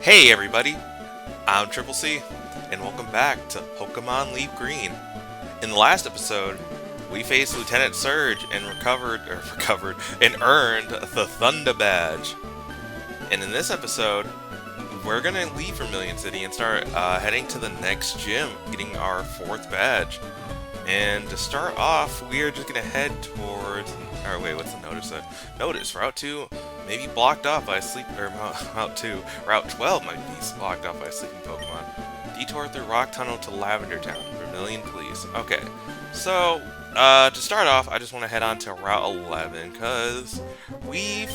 Hey everybody, I'm Triple C, and welcome back to Pokemon LeafGreen. In the last episode, we faced Lieutenant Surge and recovered and earned the Thunder Badge. And in this episode, we're gonna leave Vermilion City and start heading to the next gym, getting our 4th badge. And to start off, we are just gonna head towards. Or wait, what's the notice? Notice Route 2 may be blocked off by a sleep. Or Route 2, Route 12 might be blocked off by a sleeping Pokemon. Detour through Rock Tunnel to Lavender Town. Vermilion, please. Okay, so to start off, I just want to head on to Route 11 because we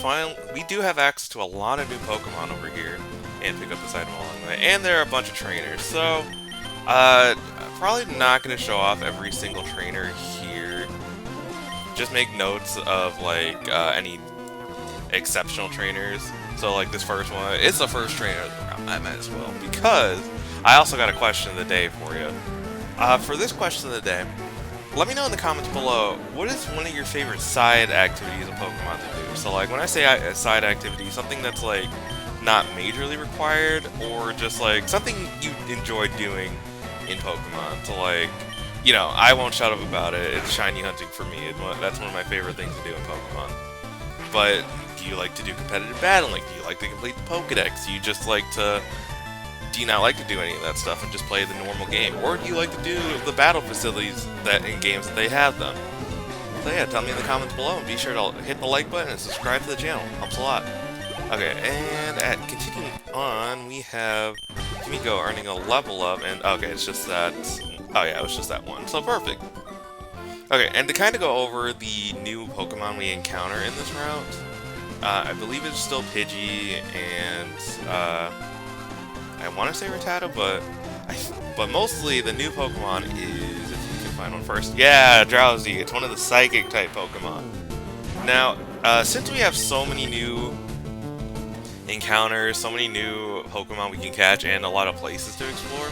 do have access to a lot of new Pokemon over here and pick up this item along the way, and there are a bunch of trainers. So probably not going to show off every single trainer here. Just make notes of like any exceptional trainers. So like this first one, it's the first trainer of the round. I might as well, because I also got a question of the day for you. For this question of the day, let me know in the comments below, what is one of your favorite side activities in Pokemon to do? So like when I say side activity, something that's like not majorly required, or just like something you enjoy doing in Pokemon. So like, you know, I won't shut up about it. It's shiny hunting for me. That's one of my favorite things to do in Pokemon. But do you like to do competitive battling? Do you like to complete the Pokedex? Do you not like to do any of that stuff and just play the normal game? Or do you like to do the battle facilities that in games that they have them? So yeah, tell me in the comments below, and be sure to hit the like button and subscribe to the channel. Helps a lot. Okay, and continuing on, we have Kimiko earning a level up, and okay, it's just that. Oh yeah, it was just that one. So perfect. Okay, and to kind of go over the new Pokemon we encounter in this route, I believe it's still Pidgey and I want to say Rattata, but mostly the new Pokemon is, if we can find one first, yeah, Drowsy. It's one of the Psychic type Pokemon. Now, since we have so many new encounters, so many new Pokemon we can catch, and a lot of places to explore,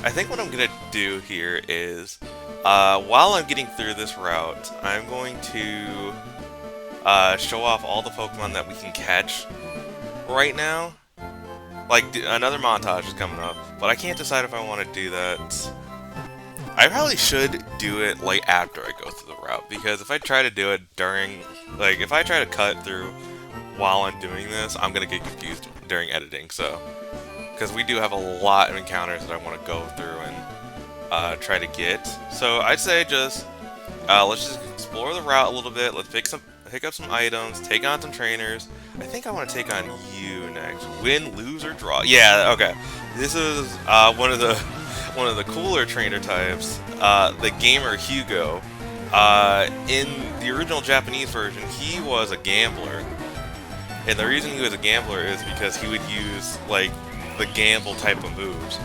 I think what I'm gonna do here is, while I'm getting through this route, I'm going to show off all the Pokemon that we can catch right now. Like, another montage is coming up, but I can't decide if I want to do that. I probably should do it, like, after I go through the route, because if I try to do it during, like, if I try to cut through while I'm doing this, I'm gonna get confused during editing, so. Because we do have a lot of encounters that I want to go through and try to get. So I'd say just, let's just explore the route a little bit, let's pick up some items, take on some trainers. I think I want to take on you next. Win, lose, or draw. Yeah, okay. This is one of the cooler trainer types, the Gamer Hugo. In the original Japanese version, he was a gambler. And the reason he was a gambler is because he would use, like, the gamble type of moves.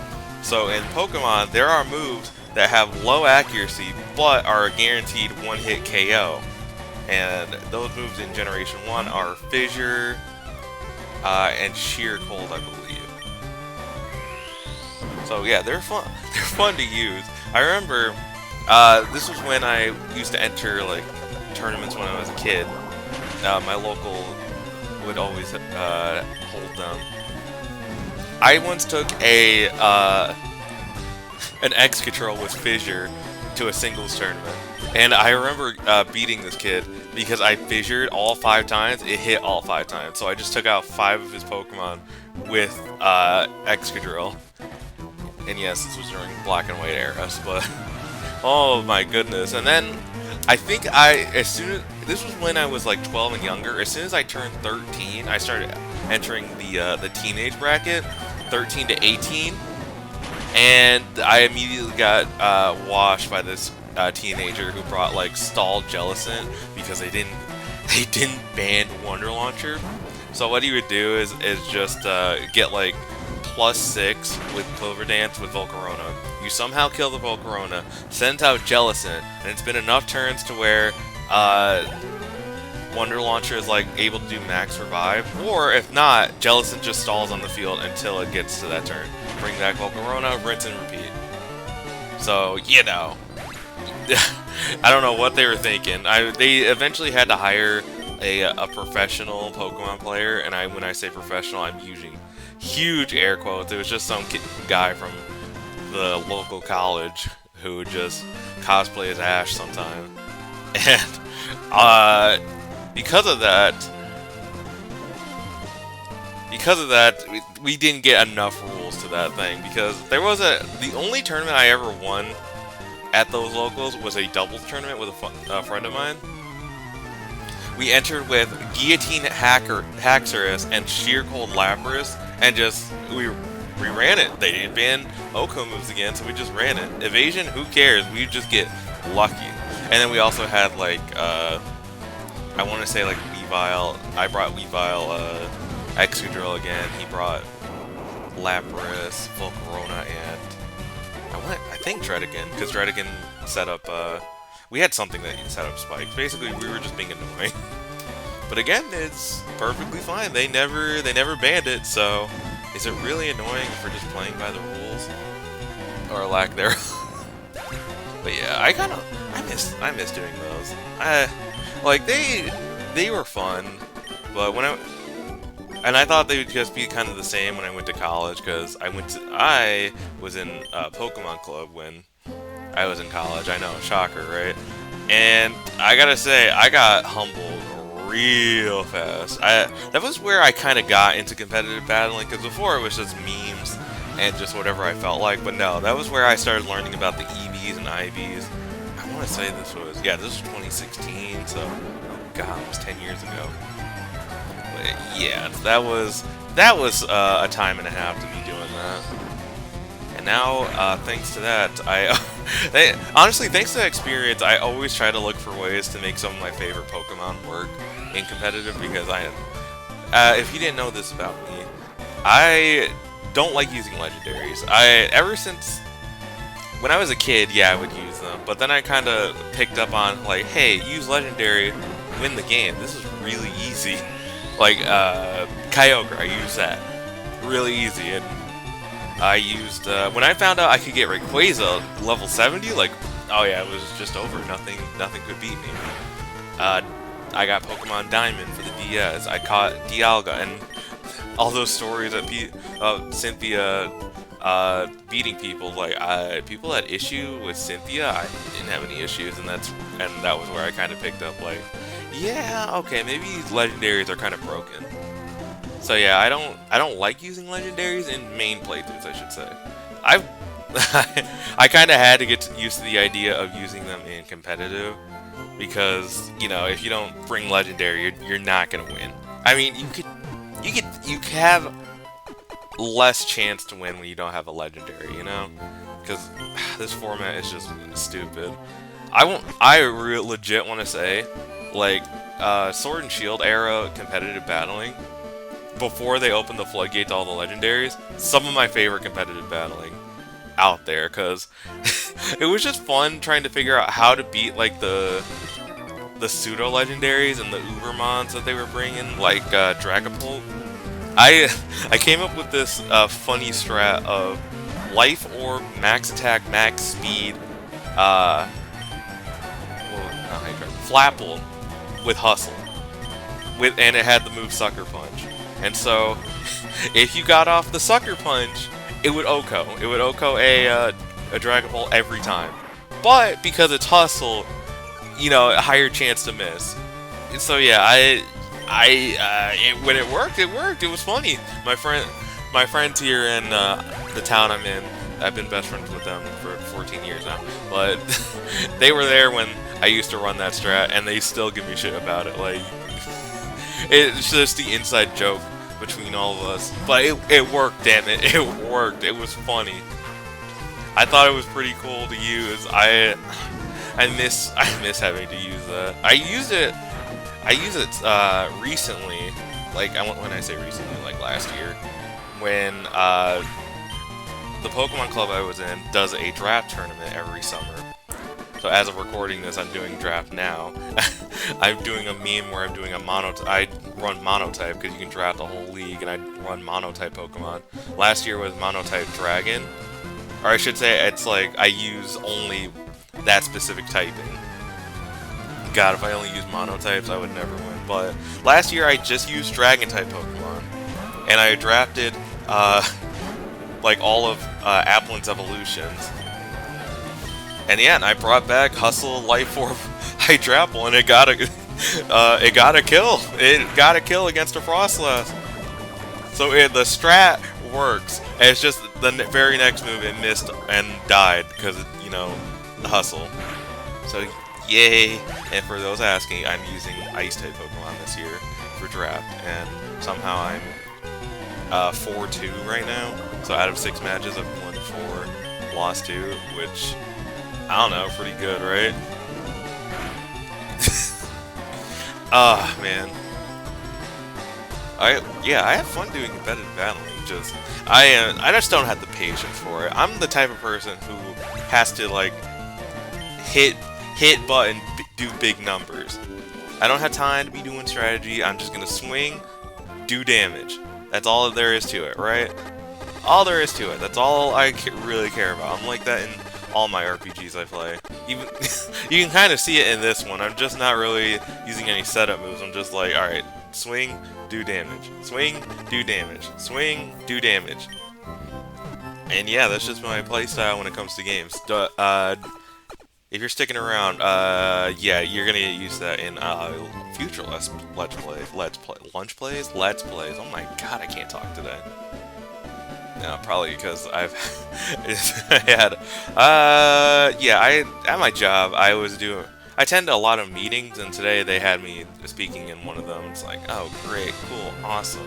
So in Pokemon, there are moves that have low accuracy, but are a guaranteed one-hit KO. And those moves in Generation 1 are Fissure and Sheer Cold, I believe. So yeah, they're fun. They're fun to use. I remember this was when I used to enter like tournaments when I was a kid. My local would always hold them. I once took an X-Control with Fissure to a singles tournament. And I remember beating this kid because I fissured all 5 times. It hit all 5 times. So I just took out 5 of his Pokemon with Excadrill. And yes, this was during Black and White eras, but oh my goodness. And then I think this was when I was like 12 and younger. As soon as I turned 13, I started entering the teenage bracket, 13 to 18. And I immediately got washed by this teenager who brought like stalled Jellicent because they didn't ban Wonder Launcher. So what he would do is just get like +6 with Clover Dance with Volcarona. You somehow kill the Volcarona, send out Jellicent, and it's been enough turns to where Wonder Launcher is like able to do max revive, or if not, Jellicent just stalls on the field until it gets to that turn. Bring back Volcarona, rinse and repeat. So, you know, I don't know what they were thinking. They eventually had to hire a professional Pokemon player, and when I say professional, I'm huge air quotes. It was just some guy from the local college who would just cosplay as Ash sometime. And because of that, we didn't get enough rules to that thing, because the only tournament I ever won at those locals was a doubles tournament with a friend of mine. We entered with Guillotine Haxorus and Sheer Cold Lapras, and we ran it. They didn't ban Oko moves again, so we just ran it. Evasion, who cares? We just get lucky. And then we also had like I want to say like Weavile. I brought Weavile, Excadrill again. He brought Lapras, Volcarona, and I think Dredigan, because Dredigan set up we had something that he set up spikes. Basically, we were just being annoying. But again, it's perfectly fine. They never banned it, so is it really annoying if we're just playing by the rules? Or lack thereof. But yeah, I miss doing those. Like they were fun, but I thought they would just be kind of the same when I went to college, because I was in Pokemon Club when I was in college. I know, shocker, right? And I gotta say, I got humbled real fast. That was where I kind of got into competitive battling, because before it was just memes and just whatever I felt like. But no, that was where I started learning about the EVs and IVs. I want to say this was 2016, so oh god, it was 10 years ago. But yeah, that was a time and a half to be doing that. And now, thanks to that, honestly, thanks to that experience, I always try to look for ways to make some of my favorite Pokemon work in competitive, because if you didn't know this about me, I don't like using legendaries. Ever since when I was a kid, yeah, I would use them, but then I kind of picked up on, like, hey, use legendary, win the game. This is really easy. Like, Kyogre, I use that. Really easy. And I used, when I found out I could get Rayquaza level 70, like, oh yeah, it was just over. Nothing could beat me. I got Pokemon Diamond for the DS. I caught Dialga, and all those stories of Cynthia beating people. Like, people had issue with Cynthia. I didn't have any issues, and that was where I kind of picked up, like, yeah, okay, maybe legendaries are kind of broken. So yeah, I don't like using legendaries in main playthroughs, I should say. I kind of had to get used to the idea of using them in competitive, because, you know, if you don't bring legendary, you're not gonna win. I mean, you have less chance to win when you don't have a legendary, you know? Because this format is just stupid. I legit want to say, like, Sword and Shield era competitive battling, before they opened the floodgate to all the legendaries, some of my favorite competitive battling out there, because it was just fun trying to figure out how to beat, like, the pseudo legendaries and the Ubermons that they were bringing, like Dragapult. I came up with this funny strat of Life Orb, Max Attack, Max Speed, Flapple with Hustle, and it had the move Sucker Punch. And so, if you got off the Sucker Punch, it would Oko. It would Oko a Dragapult every time. But because it's Hustle, you know, a higher chance to miss. And so yeah, when it worked, it worked. It was funny. My friends here in the town I'm in, I've been best friends with them for 14 years now. But they were there when I used to run that strat, and they still give me shit about it. Like, it's just the inside joke between all of us. But it worked, damn it. It worked. It was funny. I thought it was pretty cool to use. I miss having to use that. I use it recently. Like, when I say recently, like last year, when the Pokemon Club I was in does a draft tournament every summer. So as of recording this, I'm doing draft now. I'm doing a meme where I'm doing I run monotype, because you can draft a whole league, and I run monotype Pokemon. Last year was monotype Dragon. Or I should say, it's like, I use only that specific typing. God, if I only used monotypes, I would never win. But last year, I just used Dragon-type Pokemon. And I drafted uh, like all of Applin's evolutions. And yeah, and I brought back Hustle Life Form Hydrapple, and it got a kill. It got a kill against a Frostlass. So the strat works. And it's just the very next move it missed and died because you know the hustle. So yay! And for those asking, I'm using Ice type Pokemon this year for draft, and somehow I'm 4-2 right now. So out of 6 matches, I've won 4, lost 2, which I don't know, pretty good, right? Ah, man. I have fun doing competitive battling. I just don't have the patience for it. I'm the type of person who has to like hit button, do big numbers. I don't have time to be doing strategy. I'm just gonna swing, do damage. That's all there is to it, right? All there is to it. That's all I really care about. I'm like that in all my RPGs I play. Even you can kind of see it in this one. I'm just not really using any setup moves. I'm just like, all right, swing, do damage. Swing, do damage. Swing, do damage. And yeah, that's just my playstyle when it comes to games. If you're sticking around, yeah, you're gonna get used to that in future lunch plays. Oh my god, I can't talk today. No, probably because I've had, yeah, at my job, I attend a lot of meetings, and today they had me speaking in one of them. It's like, oh, great, cool, awesome.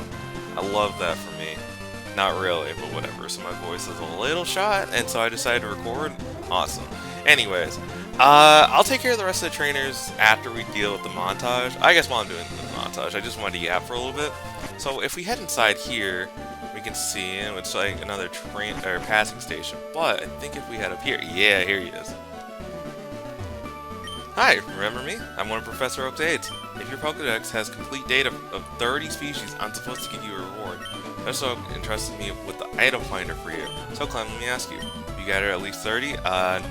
I love that for me. Not really, but whatever. So my voice is a little shot, and so I decided to record. Awesome. Anyways, I'll take care of the rest of the trainers after we deal with the montage. I guess while I'm doing the montage, I just wanted to yap for a little bit. So if we head inside here, we can see him. It's like another passing station. But I think if we head up here, yeah, here he is. Hi, remember me? I'm one of Professor Oak's aides. If your Pokedex has complete data of 30 species, I'm supposed to give you a reward. Professor Oak entrusted me with the item finder for you. So Clem, let me ask you, you got at least 30?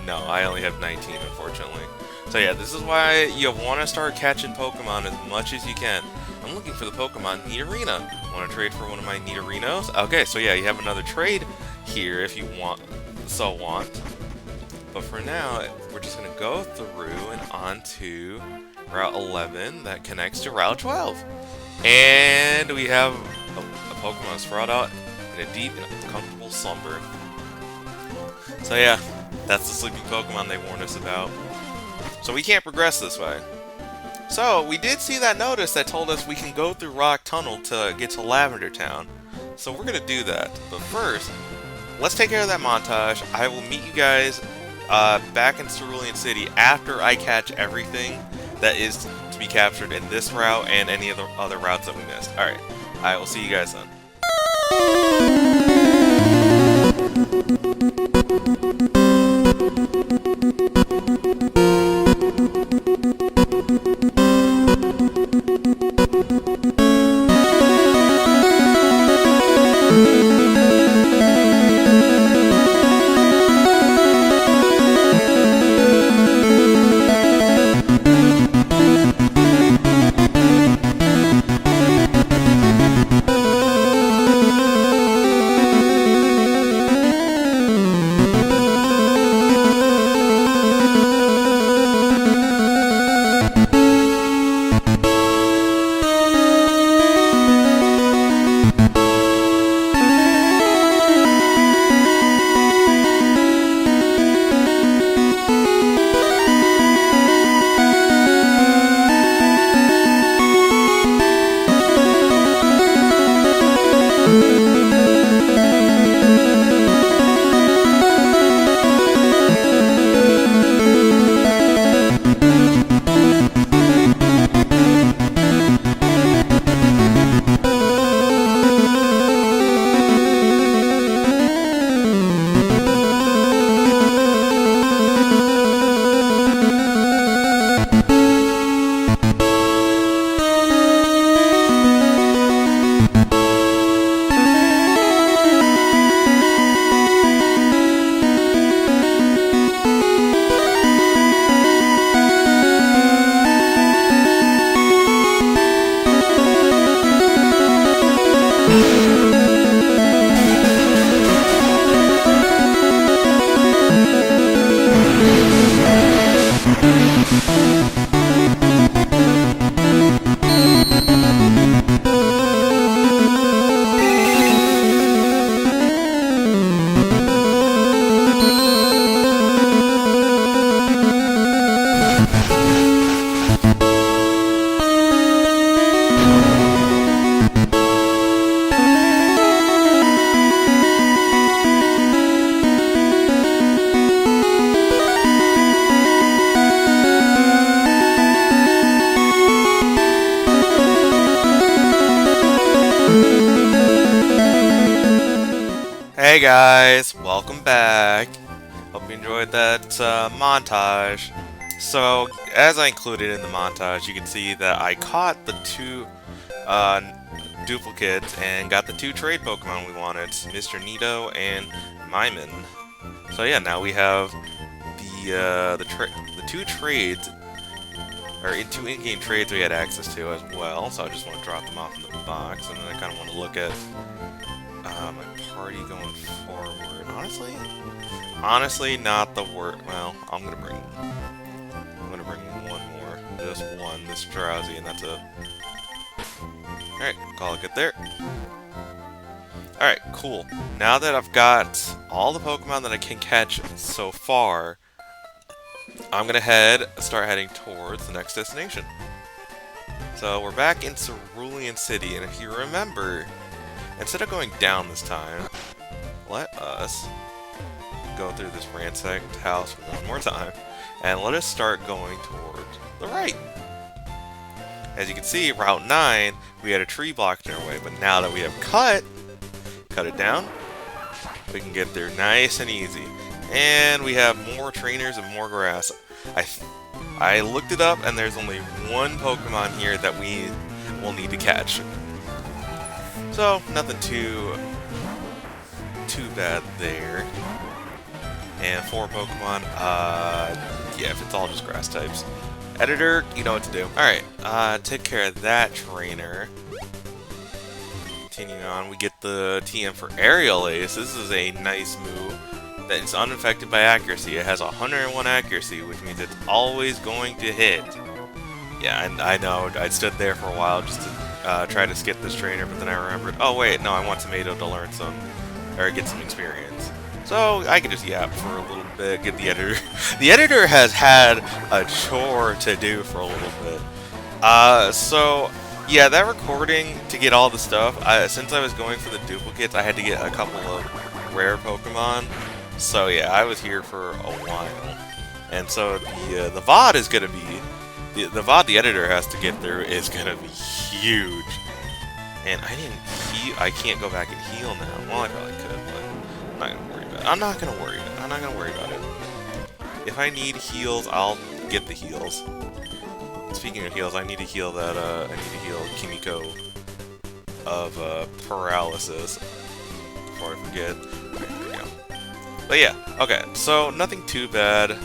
No, I only have 19, unfortunately. So yeah, this is why you want to start catching Pokemon as much as you can. I'm looking for the Pokemon Nidorino. Want to trade for one of my Nidorinos? Okay, so yeah, you have another trade here if you want. But for now, we're just going to go through and onto Route 11 that connects to Route 12. And we have a Pokemon sprawled out in a deep and uncomfortable slumber. So yeah, that's the sleeping Pokemon they warned us about. So we can't progress this way. So we did see that notice that told us we can go through Rock Tunnel to get to Lavender Town. So we're going to do that. But first, let's take care of that montage. I will meet you guys back in Cerulean City after I catch everything that is to be captured in this route and any of the other routes that we missed. Alright, I will see you guys then. Hey guys, welcome back. Hope you enjoyed that montage. So, as I included in the montage, you can see that I caught the two uh, duplicates and got the two trade Pokemon we wanted, Mr. Nito and Myman. So yeah, now we have the two trades, or two in-game trades we had access to as well. So I just want to drop them off in the box, and then I kind of want to look at my party going forward. Honestly, not the worst. Well, I'm gonna bring one more, just one, this Drowsy, and that's it. All right, call it good there. All right, cool. Now that I've got all the Pokemon that I can catch so far, I'm gonna start heading towards the next destination. So we're back in Cerulean City, and if you remember, instead of going down this time, let us go through this ransacked house one more time, and let us start going towards the right. As you can see, Route 9, we had a tree blocked in our way, but now that we have cut it down, we can get there nice and easy. And we have more trainers and more grass. I looked it up, and there's only one Pokemon here that we will need to catch. So, nothing too bad there. And 4 Pokemon, yeah, if it's all just grass types. Editor, you know what to do. Alright, take care of that trainer. Continuing on, we get the TM for Aerial Ace. This is a nice move that is unaffected by accuracy. It has 101 accuracy, which means it's always going to hit. Yeah, and I know, I stood there for a while just to try to skip this trainer, but then I remembered, oh wait, no, I want Tomato to learn or get some experience. So I can just yap for a little bit, get the editor. The editor has had a chore to do for a little bit. So yeah, that recording to get all the stuff, since I was going for the duplicates, I had to get a couple of rare Pokemon. So yeah, I was here for a while. And so the VOD is gonna be, the VOD the editor has to get through is gonna be huge. And I can't go back and heal now. Well, I probably could, but I'm not gonna worry about it. I'm not gonna worry about it. If I need heals, I'll get the heals. Speaking of heals, I need to heal that, I need to heal Kimiko of, paralysis. Before I forget. Okay, there we go. But yeah, okay, so nothing too bad.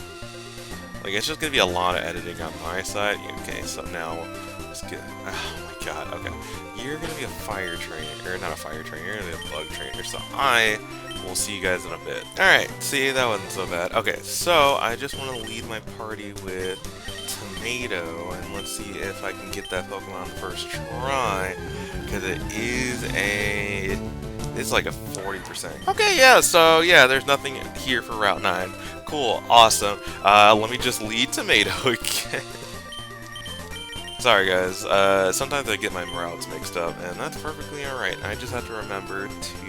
Like, it's just gonna be a lot of editing on my side. Okay, so now, let's get, oh my god, okay. You're gonna be a fire trainer, or not a fire trainer, you're gonna be a bug trainer, so I will see you guys in a bit. Alright, see, that wasn't so bad. Okay, so I just want to lead my party with Tomato, and let's see if I can get that Pokemon the first try, because it's like a 40%. Okay, yeah, so yeah, there's nothing here for Route 9. Cool, awesome. Let me just lead Tomato again. Sorry guys, sometimes I get my routes mixed up, and that's perfectly alright. I just have to remember to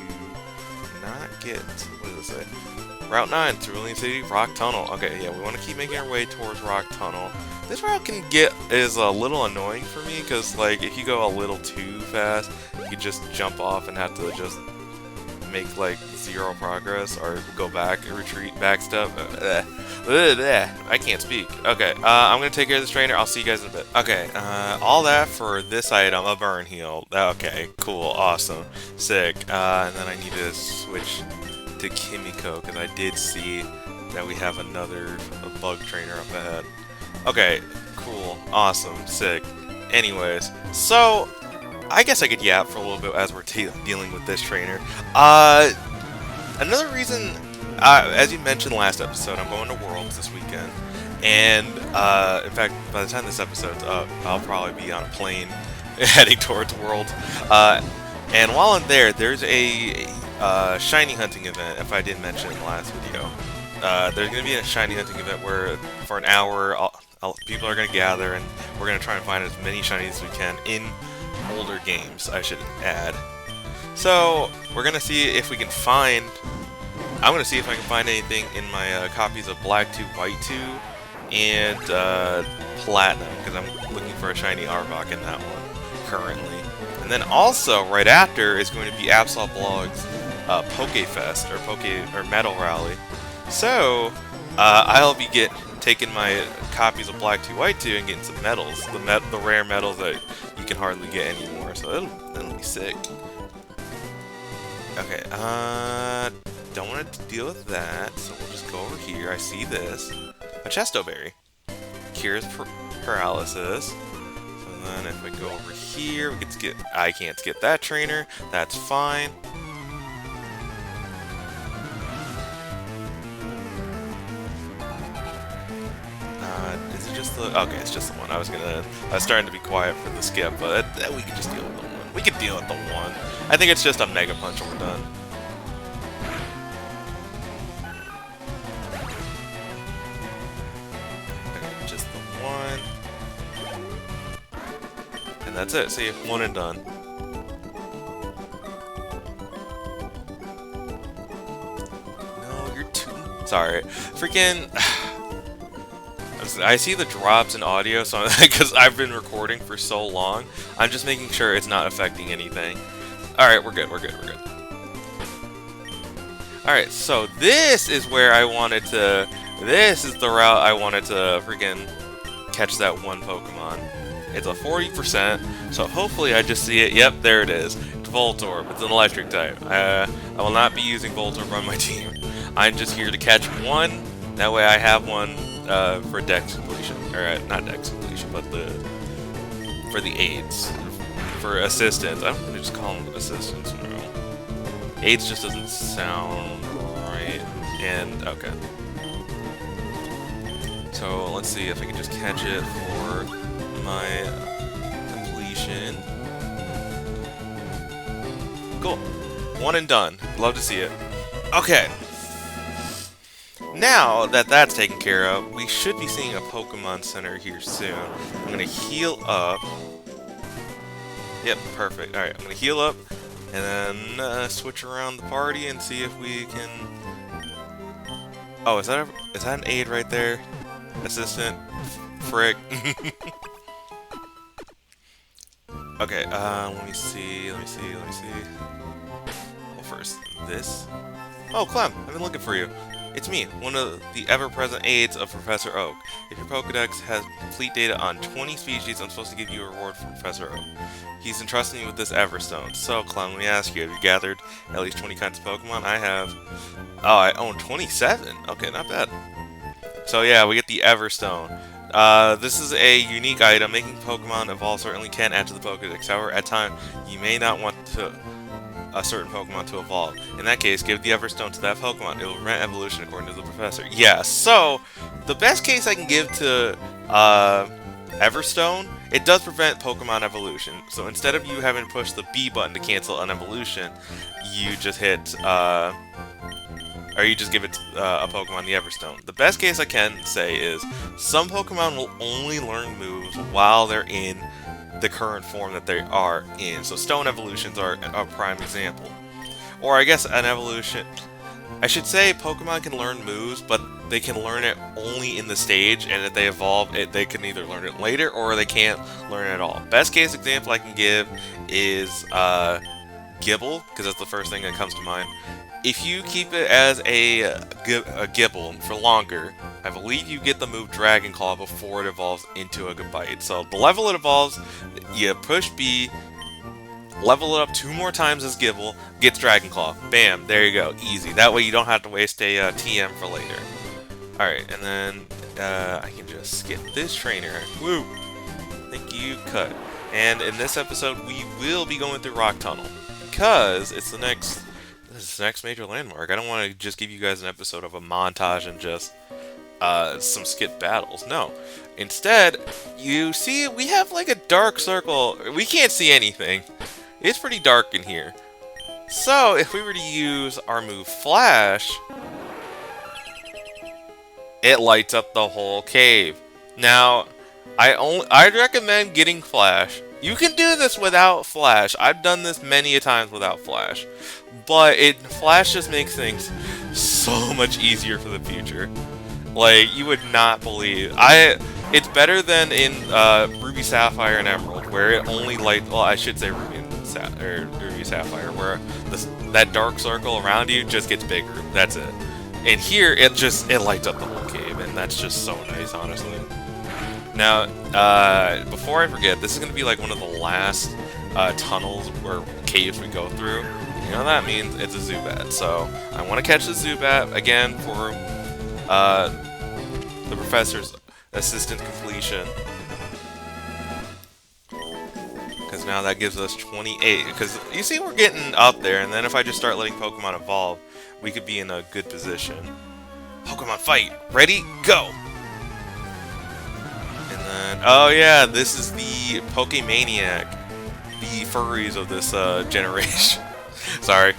not get, what does it say? Route 9, Cerulean City, Rock Tunnel. Okay, yeah, we want to keep making our way towards Rock Tunnel. This route is a little annoying for me, because, like, if you go a little too fast, you can just jump off and have to just make, like, 0 progress, or go back, retreat, backstep. I can't speak. Okay, I'm gonna take care of this trainer. I'll see you guys in a bit. Okay, all that for this item, a burn heal. Okay, cool, awesome, sick. And then I need to switch to Kimiko, because I did see that we have another bug trainer up ahead. Okay, cool, awesome, sick. Anyways, so I guess I could yap for a little bit as we're dealing with this trainer. Another reason, as you mentioned last episode, I'm going to Worlds this weekend. And, in fact, by the time this episode's up, I'll probably be on a plane heading towards Worlds. And while I'm there, there's a shiny hunting event, if I didn't mention in the last video. There's going to be a shiny hunting event where, for an hour, people are going to gather, and we're going to try and find as many shinies as we can in older games, I should add. So, we're going to see if we can find... I'm going to see if I can find anything in my copies of Black 2, White 2, and Platinum, because I'm looking for a shiny Arbok in that one, currently. And then also, right after, is going to be Absol Blog's Pokefest or Metal Rally. So I'll be taking my copies of Black 2 White 2 and getting some medals, the rare medals that you can hardly get anymore. So that'll be sick. Okay, don't want to deal with that, so we'll just go over here. I see this. A Chesto Berry. Cures paralysis. So then if we go over here, we get I can't skip that trainer. That's fine. Is it just the... Okay, it's just the one. I was starting to be quiet for the skip, but we could just deal with the one. We could deal with the one. I think it's just a Mega Punch and we're done. Okay, just the one. And that's it. See, one and done. No, you're too... Sorry. Freaking... I see the drops in audio, so because I've been recording for so long, I'm just making sure it's not affecting anything. Alright, we're good. Alright, so this is where I wanted to... This is the route I wanted to freaking catch that one Pokemon. It's a 40%, so hopefully I just see it. Yep, there it is. It's Voltorb. It's an electric type. I will not be using Voltorb on my team. I'm just here to catch one. That way I have one for Dex completion. Or not Dex completion, but for the aids. For assistance. I'm going to just call them assistants. Aids just doesn't sound right. And, okay. So, let's see if I can just catch it for my completion. Cool. One and done. Love to see it. Okay. Now that that's taken care of, we should be seeing a Pokemon Center here soon. I'm going to heal up. Yep, perfect. Alright, I'm going to heal up and then switch around the party and see if we can... Oh, is that an aid right there? Assistant? Frick. Okay, let me see. Well, first, this. Oh, Clem, I've been looking for you. It's me, one of the ever-present aides of Professor Oak. If your Pokedex has complete data on 20 species, I'm supposed to give you a reward from Professor Oak. He's entrusted me with this Everstone. So, Clem, let me ask you, have you gathered at least 20 kinds of Pokemon? I have. Oh, I own 27? Okay, not bad. So yeah, we get the Everstone. This is a unique item. Making Pokemon evolve certainly can add to the Pokedex. However, at times, you may not want a certain Pokemon to evolve. In that case, give the Everstone to that Pokemon. It will prevent evolution according to the professor. Yeah, so the best case I can give to Everstone, it does prevent Pokemon evolution. So instead of you having to push the B button to cancel an evolution, you just hit, or you just give it a Pokemon the Everstone. The best case I can say is some Pokemon will only learn moves while they're in the current form that they are in. So stone evolutions are a prime example. Or I guess an evolution... I should say Pokemon can learn moves, but they can learn it only in the stage, and if they evolve, they can either learn it later or they can't learn it at all. Best case example I can give is Gibble, because that's the first thing that comes to mind. If you keep it as a Gibble for longer, I believe you get the move Dragon Claw before it evolves into a Gabite. So the level it evolves, you push B, level it up 2 more times as Gibble, gets Dragon Claw. Bam, there you go, easy. That way you don't have to waste a TM for later. Alright, and then I can just skip this trainer. Woo! Thank you, cut. And in this episode, we will be going through Rock Tunnel, because it's the next major landmark. I don't want to just give you guys an episode of a montage and just some skip battles. No. Instead, you see we have like a dark circle. We can't see anything. It's pretty dark in here. So, if we were to use our move Flash, it lights up the whole cave. Now, I'd recommend getting Flash. You can do this without Flash. I've done this many a times without Flash. But Flash just makes things so much easier for the future. Like, you would not believe. It's better than in Ruby, Sapphire, and Emerald, where it only lights... Well, I should say Ruby and Ruby Sapphire, where that dark circle around you just gets bigger. That's it. And here, it lights up the whole cave, and that's just so nice, honestly. Now, before I forget, this is going to be like one of the last tunnels or caves we go through. You know that means it's a Zubat. So I want to catch the Zubat again for the professor's assistant completion. Because now that gives us 28. Because you see, we're getting up there, and then if I just start letting Pokemon evolve, we could be in a good position. Pokemon fight! Ready? Go! And then, oh yeah, this is the Pokemaniac. The furries of this generation. Sorry.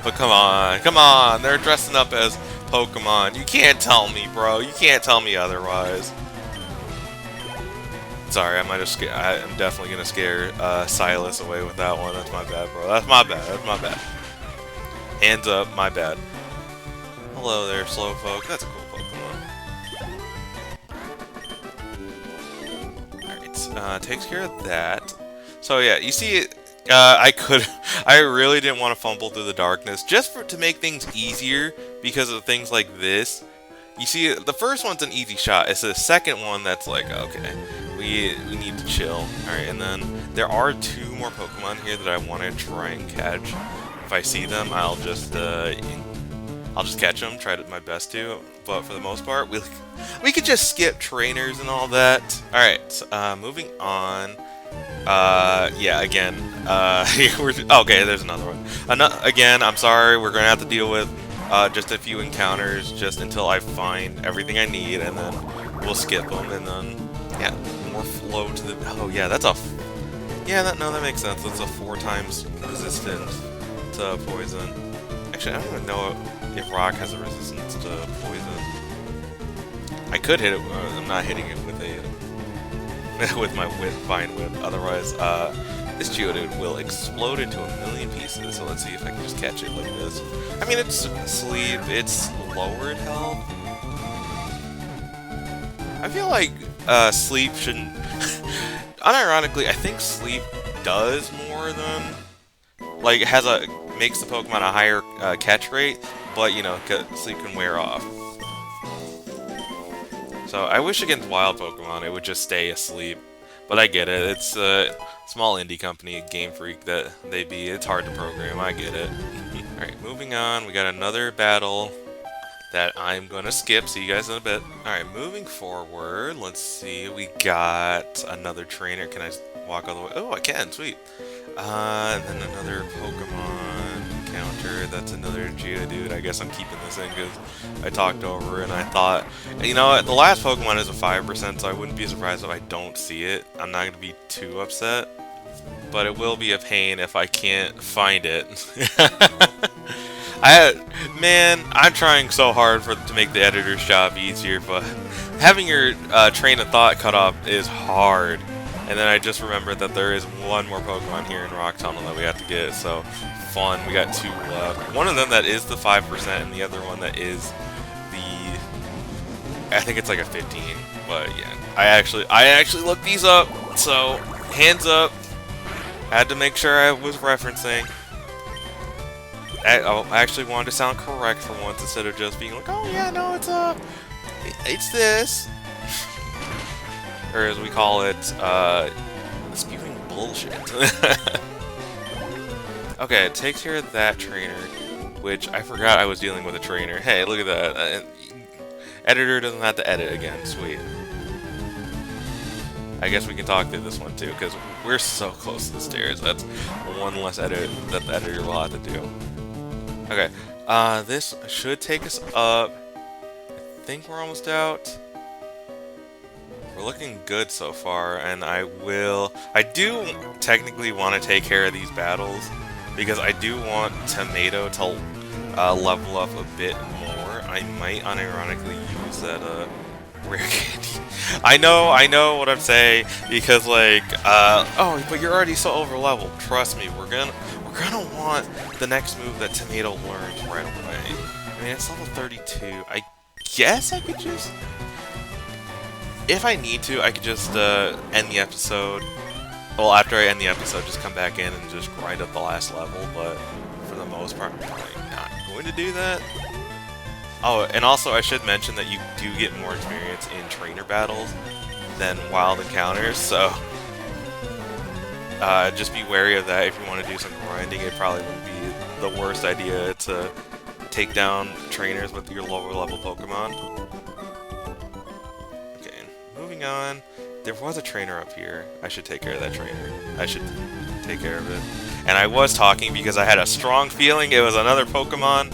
But come on, they're dressing up as Pokemon. You can't tell me, bro. You can't tell me otherwise. Sorry, I'm definitely gonna scare Silas away with that one. That's my bad, bro. That's my bad. Hands up, my bad. Hello there, Slowpoke. That's a cool Pokemon. Alright, takes care of that. So yeah, you see, I really didn't want to fumble through the darkness just to make things easier because of things like this. You see, the first one's an easy shot. It's the second one that's like, okay, we need to chill. Alright, and then there are 2 more Pokemon here that I want to try and catch. If I see them, I'll just catch them, try my best to. But for the most part, we could just skip trainers and all that. Alright, so, moving on. Yeah, again, okay, there's another one. Again, I'm sorry, we're gonna have to deal with just a few encounters just until I find everything I need, and then we'll skip them, and then, yeah, more flow to the, oh yeah, that's a, yeah, that makes sense. That's a 4 times resistant to poison. Actually, I don't even know if rock has a resistance to poison. I could hit it, I'm not hitting it with with my Vine Whip, otherwise, this Geodude will explode into a million pieces, so let's see if I can just catch it like this. I mean, it's sleep, it's lowered health. I feel like, sleep shouldn't... Unironically, I think sleep does more than... Like, makes the Pokemon a higher catch rate, but, you know, sleep can wear off. So, I wish against wild Pokemon it would just stay asleep. But I get it, it's a small indie company, Game Freak, that they be. It's hard to program, I get it. Alright, moving on, we got another battle that I'm gonna skip, see you guys in a bit. Alright, moving forward, let's see, we got another trainer. Can I walk all the way? Oh, I can, sweet. And then another Pokemon encounter. That's another Geodude. I guess I'm keeping this in because I talked over and I thought, you know, the last Pokemon is a 5%, so I wouldn't be surprised if I don't see it. I'm not going to be too upset, but it will be a pain if I can't find it. Man, I'm trying so hard to make the editor's job easier, but having your train of thought cut off is hard. And then I just remembered that there is one more Pokemon here in Rock Tunnel that we have to get, so fun. We got 2 left. One of them that is the 5%, and the other one that is the... I think it's like a 15, but yeah. I actually looked these up, so hands up. Had to make sure I was referencing. I actually wanted to sound correct for once instead of just being like, oh yeah, no, it's this. Or as we call it, spewing bullshit. Okay, it takes care of that trainer, which I forgot I was dealing with a trainer. Hey, look at that. Editor doesn't have to edit again. Sweet. I guess we can talk through this one too, because we're so close to the stairs. That's one less edit that the editor will have to do. Okay, this should take us up. I think we're almost out. We're looking good so far, and I do technically want to take care of these battles, because I do want Tomato to level up a bit more. I might unironically use that rare candy. I know what I'm saying, because like, oh, but you're already so over leveled. Trust me, we're gonna want the next move that Tomato learns right away. I mean, it's level 32. I guess I could just... If I need to, I could just end the episode Well, after I end the episode, just come back in and just grind up the last level, but for the most part, I'm probably not going to do that. Oh, and also I should mention that you do get more experience in trainer battles than wild encounters, so just be wary of that if you want to do some grinding. It probably wouldn't be the worst idea to take down trainers with your lower level Pokemon. Okay, moving on. There was a trainer up here. I should take care of that trainer. I should take care of it. And I was talking because I had a strong feeling it was another Pokemon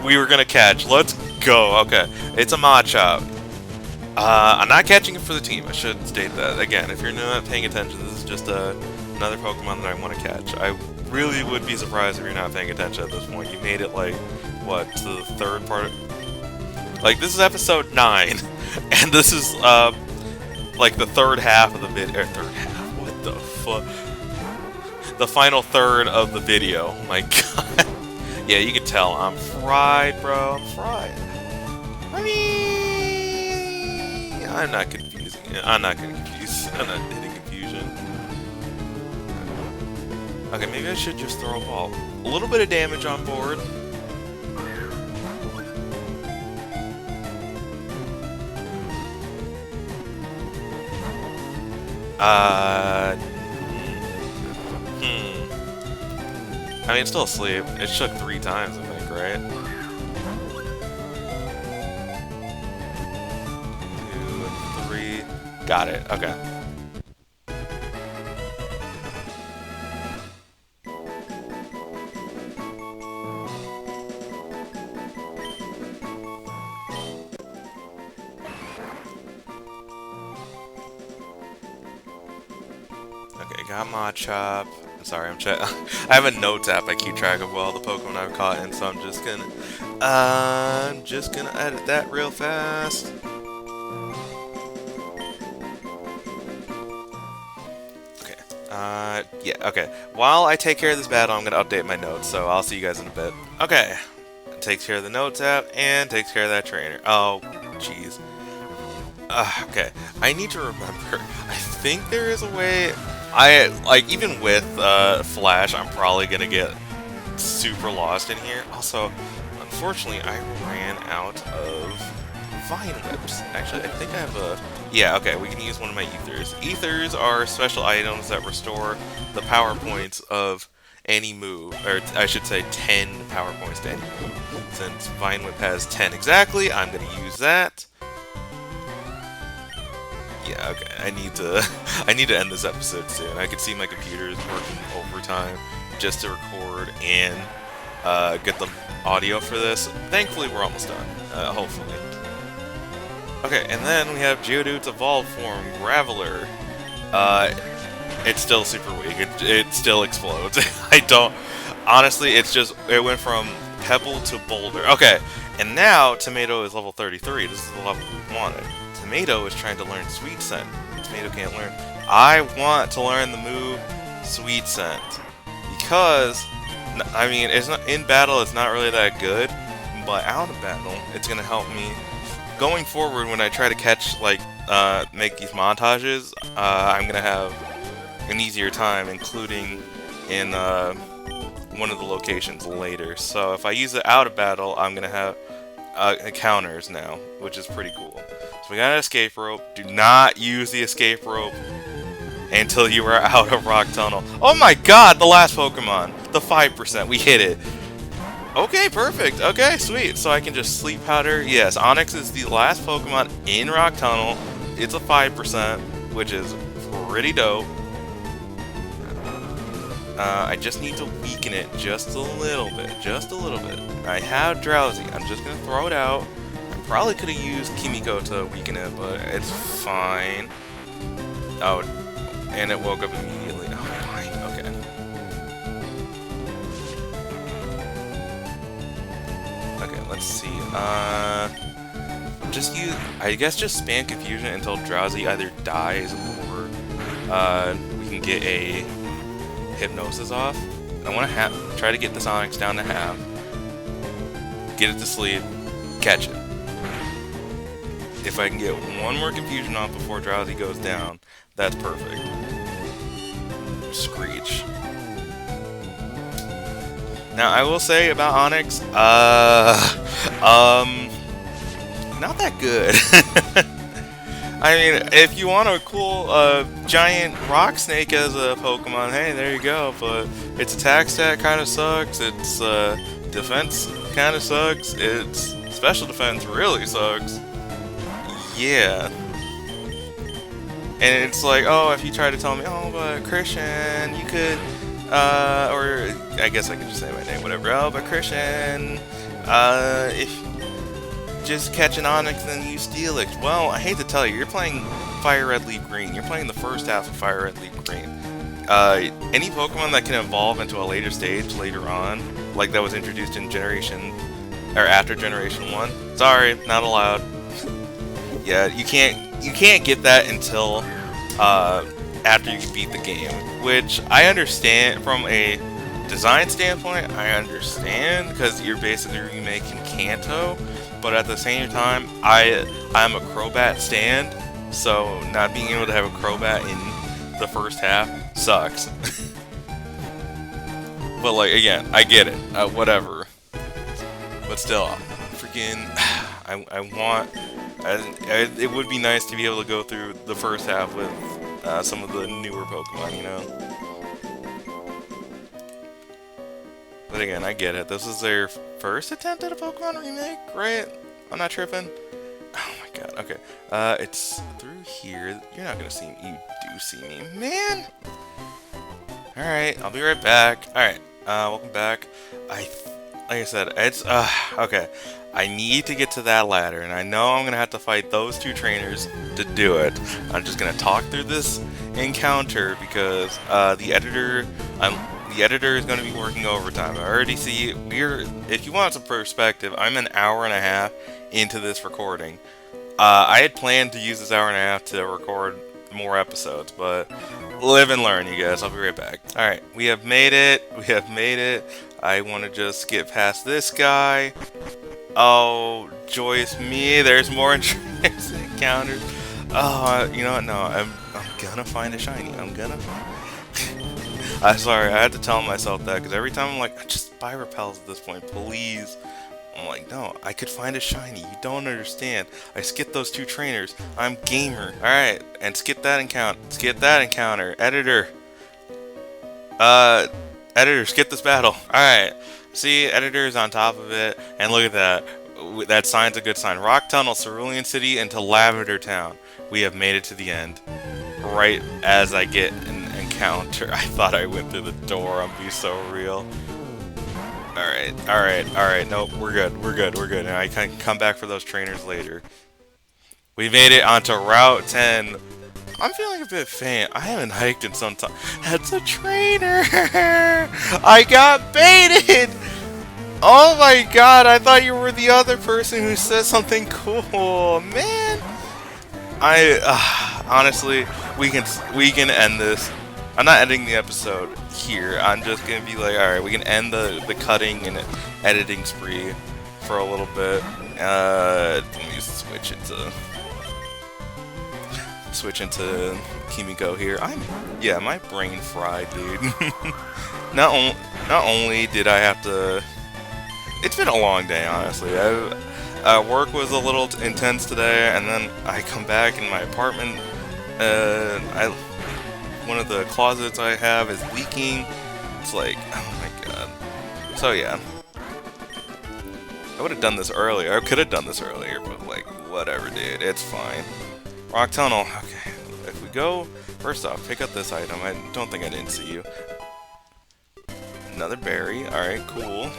we were gonna catch. Let's go. Okay, it's a Machop. I'm not catching it for the team. I should state that. Again, if you're not paying attention, this is just another Pokemon that I want to catch. I really would be surprised if you're not paying attention at this point. You made it, like, what, to the third part? Like, this is episode 9, and this is, like, the third half of the video. Or third half? What the fuck? The final third of the video. My god. Yeah, you can tell I'm fried, bro. I'm fried. I mean, I'm not confusing it. I'm not gonna confuse. I'm not hitting confusion. Okay, maybe I should just throw a ball. A little bit of damage on board. I mean, it's still asleep. It shook 3 times, I think, right? 2, 3. Got it. Okay. Okay, got Machop. Sorry, I'm I have a notes app I keep track of all the Pokemon I've caught, and so I'm just gonna edit that real fast. Okay. Yeah. Okay. While I take care of this battle, I'm gonna update my notes. So I'll see you guys in a bit. Okay. Takes care of the notes app and takes care of that trainer. Oh, jeez. Okay. I need to remember. I think there is a way. Even with Flash, I'm probably gonna get super lost in here. Also, unfortunately, I ran out of Vine Whips. Actually, I think I have a... Yeah, okay, we can use one of my Ethers. Ethers are special items that restore the power points of any move. Or, I should say, 10 power points to any move. Since Vine Whip has 10 exactly, I'm gonna use that. Yeah, okay. I need to end this episode soon. I can see my computer is working overtime just to record and get the audio for this. Thankfully, we're almost done. Hopefully. Okay, and then we have Geodude's evolved form, Graveler. It's still super weak. It still explodes. Honestly, it went from Pebble to Boulder. Okay, and now Tomato is level 33. This is the level we wanted. Tomato is trying to learn Sweet Scent. Tomato can't learn. I want to learn the move Sweet Scent because, I mean, it's not in battle. It's not really that good, but out of battle, it's gonna help me going forward when I try to catch make these montages. I'm gonna have an easier time, including in one of the locations later. So if I use it out of battle, I'm gonna have counters now, which is pretty cool. So we got an escape rope. Do not use the escape rope until you are out of Rock Tunnel. Oh my god, the last Pokemon. The 5%. We hit it. Okay, perfect. Okay, sweet. So I can just Sleep Powder. Yes, Onix is the last Pokemon in Rock Tunnel. It's a 5%, which is pretty dope. I just need to weaken it just a little bit. Just a little bit. I have Drowsy. I'm just going to throw it out. Probably could have used Kimiko to weaken it, but it's fine. Oh, and it woke up immediately. Oh, fine. Okay. Okay, let's see. I guess just spam Confusion until Drowsy either dies or we can get a Hypnosis off. I want to try to get this Onix down to half. Get it to sleep. Catch it. If I can get one more Confusion off before Drowsy goes down, that's perfect. Screech. Now, I will say about Onyx, not that good. I mean, if you want a cool, giant rock snake as a Pokemon, hey, there you go, but its attack stat kind of sucks, its, defense kind of sucks, its special defense really sucks. Yeah. And it's like, oh, if you try to tell me, oh, but Christian, you could, or I guess I can just say my name, whatever. Oh, but Christian, if just catch an Onyx and you steal it. Well, I hate to tell you, you're playing Fire Red, Leaf Green. You're playing the first half of Fire Red, Leaf Green. Any Pokemon that can evolve into a later stage later on, like that was introduced in Generation, or after Generation 1, sorry, not allowed. Yeah, you can't get that until after you beat the game, which I understand from a design standpoint. I understand because you're basically remaking Kanto, but at the same time, I'm a Crobat stand, so not being able to have a Crobat in the first half sucks. But like again, I get it, whatever. But still, freaking, it would be nice to be able to go through the first half with some of the newer Pokemon, you know? But again, I get it. This is their first attempt at a Pokemon remake, right? I'm not tripping. Oh my god, okay. It's through here. You're not gonna see me. You do see me. Man! Alright, I'll be right back. Alright, welcome back. Like I said, it's, okay. I need to get to that ladder, and I know I'm gonna have to fight those two trainers to do it. I'm just gonna talk through this encounter because the editor is gonna be working overtime. I already see if you want some perspective, I'm an hour and a half into this recording. I had planned to use this hour and a half to record more episodes, but live and learn, you guys. I'll be right back. Alright, we have made it. We have made it. I want to just get past this guy. Oh, joyous me, there's more encounters. Oh, you know what, no, I'm gonna find a shiny. I'm gonna find I'm sorry, I had to tell myself that, because every time I'm like, just buy repels at this point, please. I'm like, no, I could find a shiny. You don't understand. I skipped those two trainers. I'm gamer. Alright, and skip that encounter. Skip that encounter. Editor. Editor, skip this battle. Alright. See, editor is on top of it, and look at that. That sign's a good sign. Rock Tunnel, Cerulean City, into Lavender Town. We have made it to the end. Right as I get an encounter. I thought I went through the door. I'm being so real. Alright. Nope, we're good. And I can come back for those trainers later. We made it onto Route 10. I'm feeling a bit faint. I haven't hiked in some time. That's a trainer! I got baited! Oh my god, I thought you were the other person who said something cool. Man! Honestly, we can end this. I'm not ending the episode here. I'm just gonna be like, alright, we can end the cutting and editing spree for a little bit. Let me switch into Kimiko here. Yeah, my brain fried, dude. Not only did I have to. It's been a long day, honestly. Work was a little intense today, and then I come back in my apartment. One of the closets I have is leaking. It's like, oh my god. So yeah, I would have done this earlier. I could have done this earlier, but like, whatever, dude. It's fine. Rock Tunnel. Okay, if we go, first off, pick up this item. I don't think I didn't see you. Another berry. Alright, cool.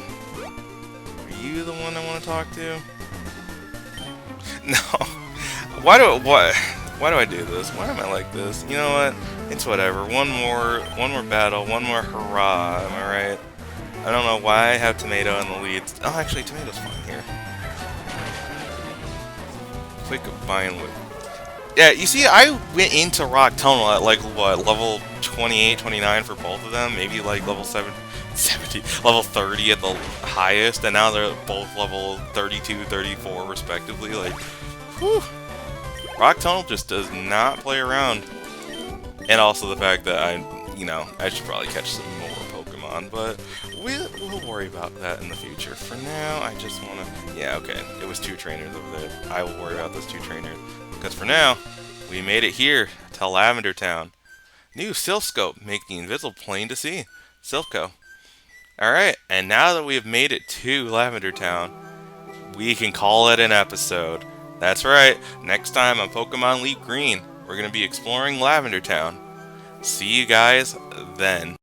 Are you the one I want to talk to? No. Why do I do this? Why am I like this? You know what? It's whatever. One more battle, one more hurrah. Am I right? I don't know why I have Tomato in the lead. Oh, actually, Tomato's fine here. Quick buying with. Yeah, you see, I went into Rock Tunnel at like what, level 28, 29 for both of them. Maybe like level 70, level 30 at the highest, and now they're both level 32, 34 respectively. Like, whew. Rock Tunnel just does not play around. And also the fact that you know, I should probably catch some more Pokemon, but we'll worry about that in the future. For now, I just want to... Yeah, okay, it was 2 trainers over there. I will worry about those 2 trainers. Because for now, we made it here to Lavender Town. New Silphscope, make the invisible plain to see. Silphco. Alright, and now that we have made it to Lavender Town, we can call it an episode. That's right, next time on Pokemon LeafGreen, we're going to be exploring Lavender Town. See you guys then.